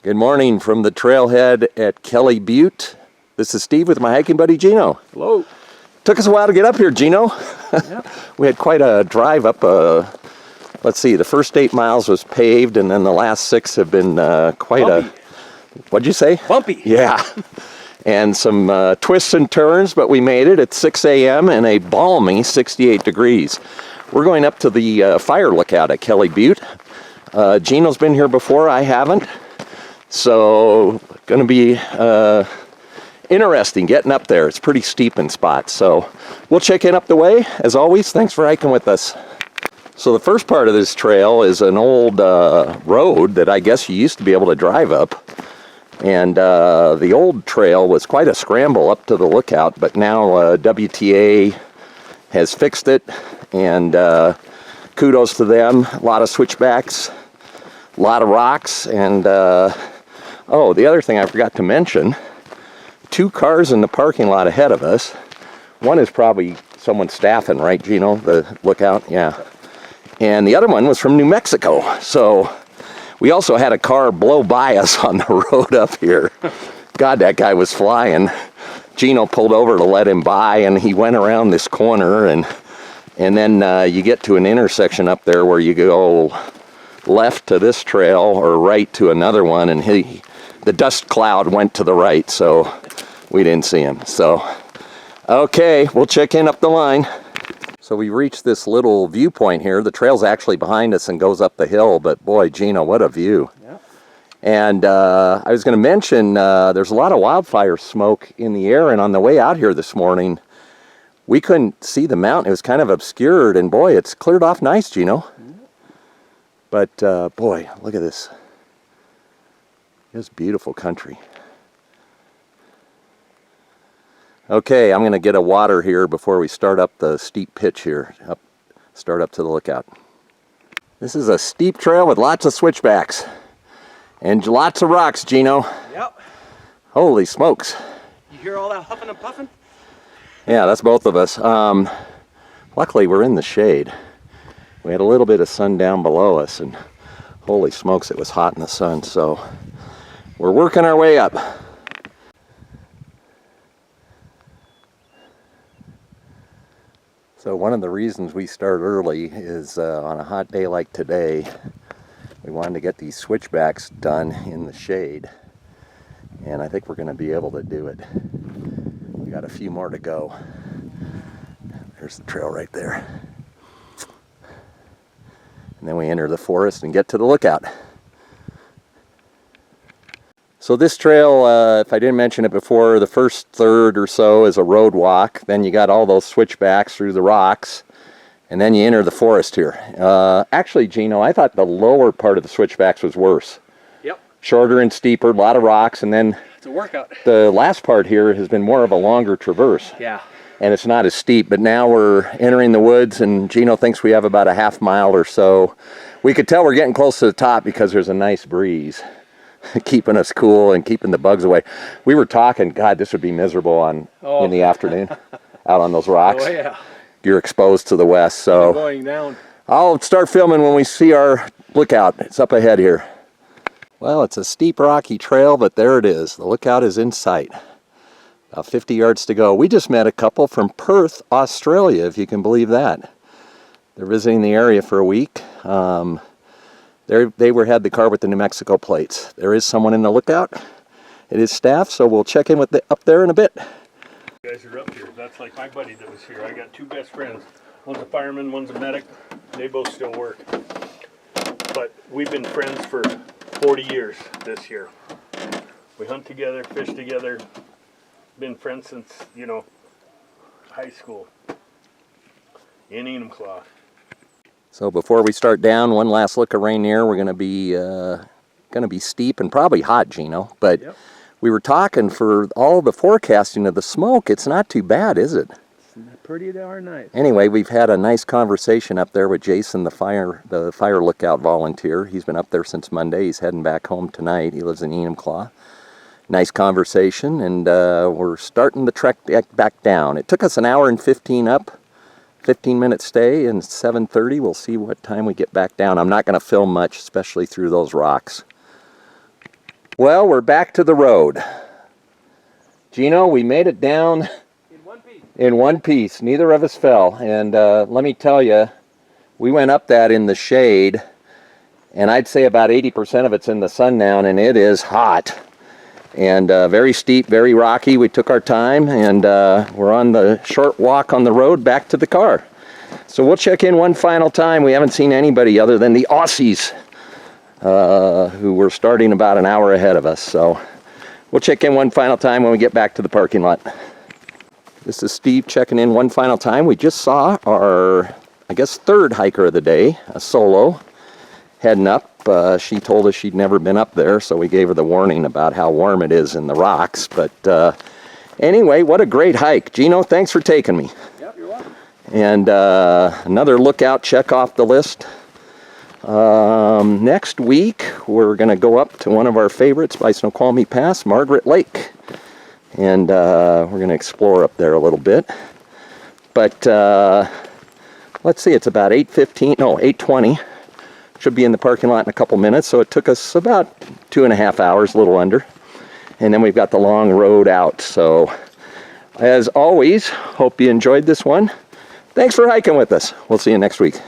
Good morning from the trailhead at Kelly Butte. This is Steve with my hiking buddy Jeno. Hello. Took us a while to get up here, Jeno. Yep. We had quite a drive up. Let's see, the first 8 miles was paved, and then the last 6 have been quite Bumpy. What'd you say? Bumpy. Yeah. And some twists and turns, but we made it at 6 a.m. and a balmy 68 degrees. We're going up to the fire lookout at Kelly Butte. Geno's been here before, I haven't. So, going to be interesting getting up there. It's pretty steep in spots. So, we'll check in up the way. As always, thanks for hiking with us. So, the first part of this trail is an old road that I guess you used to be able to drive up. And the old trail was quite a scramble up to the lookout, but now WTA has fixed it, and kudos to them. A lot of switchbacks, a lot of rocks, and oh, the other thing I forgot to mention, 2 cars in the parking lot ahead of us. One is probably someone staffing, right, Jeno, the lookout? Yeah. And the other one was from New Mexico. So we also had a car blow by us on the road up here. God, that guy was flying. Jeno pulled over to let him by, and he went around this corner, and then you get to an intersection up there where you go left to this trail or right to another one, and the dust cloud went to the right, so we didn't see him. So, okay, we'll check in up the line. So we reached this little viewpoint here. The trail's actually behind us and goes up the hill, but boy, Jeno, what a view. Yeah. And I was going to mention there's a lot of wildfire smoke in the air, and on the way out here this morning, we couldn't see the mountain. It was kind of obscured, and boy, it's cleared off nice, Jeno. But boy, look at this. It's beautiful country. Okay, I'm going to get a water here before we start up the steep pitch here. Start up to the lookout. This is a steep trail with lots of switchbacks. And lots of rocks, Jeno. Yep. Holy smokes. You hear all that huffing and puffing? Yeah, that's both of us. Luckily, we're in the shade. We had a little bit of sun down below us, and holy smokes, it was hot in the sun. So we're working our way up. So one of the reasons we start early is on a hot day like today, we wanted to get these switchbacks done in the shade, and I think we're going to be able to do it. We got a few more to go. There's the trail right there. And then we enter the forest and get to the lookout. So this trail, if I didn't mention it before, the first third or so is a road walk. Then you got all those switchbacks through the rocks, and then you enter the forest here. Actually, Jeno, I thought the lower part of the switchbacks was worse. Yep. Shorter and steeper, a lot of rocks, and then it's a workout. The last part here has been more of a longer traverse. Yeah. And it's not as steep, but now we're entering the woods, and Jeno thinks we have about a half mile or so. We could tell we're getting close to the top because there's a nice breeze keeping us cool and keeping the bugs away. We were talking, God, this would be miserable in the afternoon out on those rocks. Oh, yeah. You're exposed to the west, so going down. I'll start filming when we see our lookout. It's up ahead here. Well, it's a steep, rocky trail, but there it is. The lookout is in sight. About 50 yards to go. We just met a couple from Perth, Australia, if you can believe that. They're visiting the area for a week. They had the car with the New Mexico plates. There is someone in the lookout. It is staff, so we'll check in with up there in a bit. You guys are up here. That's like my buddy that was here. I got 2 best friends. One's a fireman, one's a medic. They both still work. But we've been friends for 40 years this year. We hunt together, fish together. Been friends since, high school. In Enumclaw. So before we start down, one last look at Rainier. We're going to be steep and probably hot, Jeno. But yep. We were talking for all the forecasting of the smoke. It's not too bad, is it? It's pretty darn nice. Anyway, we've had a nice conversation up there with Jason, the fire lookout volunteer. He's been up there since Monday. He's heading back home tonight. He lives in Enumclaw. Nice conversation, and we're starting the trek back down. It took us an hour and 15 up. 15-minute stay, and 7:30 we'll see what time we get back down. I'm not going to film much, especially through those rocks. Well, we're back to the road. Geno, we made it down in one piece. Neither of us fell. And let me tell you, we went up that in the shade, and I'd say about 80% of it's in the sun now, and it is hot. And very steep, very rocky. We took our time, and we're on the short walk on the road back to the car. So we'll check in one final time. We haven't seen anybody other than the Aussies, who were starting about an hour ahead of us. So we'll check in one final time when we get back to the parking lot. This is Steve checking in one final time. We just saw our, I guess, third hiker of the day, a solo, heading up. She told us she'd never been up there, so we gave her the warning about how warm it is in the rocks. But anyway, what a great hike. Geno, thanks for taking me. Yep, you're welcome. And another lookout check off the list. Next week, we're going to go up to one of our favorites by Snoqualmie Pass, Margaret Lake. And we're going to explore up there a little bit. But let's see, it's about 8:20. Should be in the parking lot in a couple minutes. So it took us about 2.5 hours, a little under. And then we've got the long road out. So as always, hope you enjoyed this one. Thanks for hiking with us. We'll see you next week.